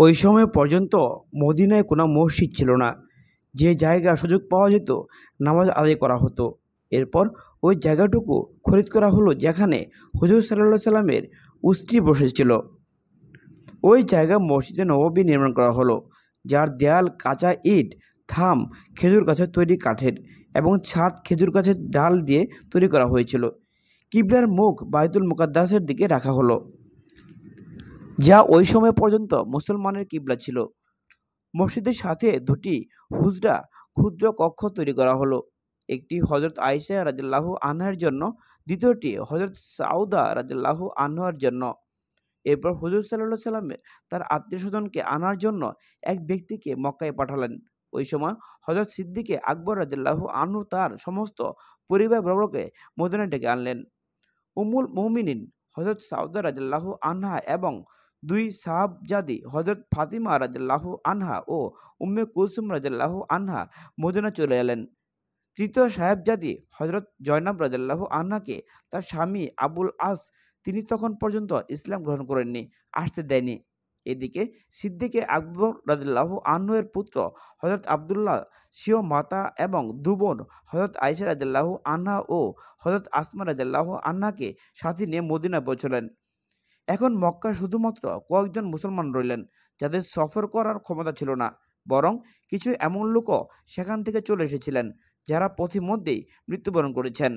ওই সময় পর্যন্ত মদিনায় কোনো মসজিদ ছিল না, যে জায়গা সুযোগ পাওয়া যেত নামাজ আদায় করা হতো। এরপর ওই জায়গাটুকু খরিদ করা হলো যেখানে হুজুর সাল্লাল্লাহু আলাইহি সাল্লামের উষ্ট্রি বসেছিল। ওই জায়গা মসজিদে নববী নির্মাণ করা হলো, যার দেয়াল কাঁচা ইট, থাম খেজুর গাছের তৈরি কাঠের এবং ছাদ খেজুর গাছের ডাল দিয়ে তৈরি করা হয়েছিল। কিবলার মুখ বাইতুল মুকাদ্দাসের দিকে রাখা হলো, যা ওই সময় পর্যন্ত মুসলমানের কিবলা ছিল। মসজিদের সাথে দুটি হুজরা ক্ষুদ্র কক্ষ তৈরি করা হলো, একটি হজরত আয়েশা রাদিয়াল্লাহু আনহার জন্য, দ্বিতীয়টি হজরত সাউদা রাদিয়াল্লাহু আনহার জন্য। এরপর হুজুর সাল্লাল্লাহু আলাইহি সাল্লাম তার আত্মীয়স্বজনকে আনার জন্য এক ব্যক্তিকে মক্কায় পাঠালেন। ওই সময় হজরত সিদ্দিকে আকবর রাদিয়াল্লাহু আনহু তার সমস্ত পরিবারবর্গকে মদিনায় ডেকে আনলেন। উম্মুল মুমিনিন হজরত সাউদা রাদিয়াল্লাহু আনহা এবং দুই সাহাবজাদি হজরত ফাতিমা রাদিয়াল্লাহু আনহা ও উম্মে কুলসুম রাদিয়াল্লাহু আনহা মদিনা চলে এলেন। তৃতীয় সাহেবজাদি হজরত জয়নাব রাদিয়াল্লাহু আনহাকে তার স্বামী আবুল আস, তিনি তখন পর্যন্ত ইসলাম গ্রহণ করেননি, আসতে দেয়নি। এদিকে সিদ্দিকে আকবর রাদিয়াল্লাহু আনহু এর পুত্র হজরত আবদুল্লাহ স্বীয় মাতা এবং দুবোন হজরত আয়েশা রাদিয়াল্লাহু আনহা ও হজরত আসমা রাদিয়াল্লাহু আনহাকে সাথে নিয়ে মদিনায় পৌঁছলেন। এখন মক্কা শুধুমাত্র কয়েকজন মুসলমান রইলেন, যাদের সফর করার ক্ষমতা ছিল না, বরং কিছু এমন লোকও সেখান থেকে চলে এসেছিলেন যারা পথিমধ্যেই মৃত্যুবরণ করেছেন।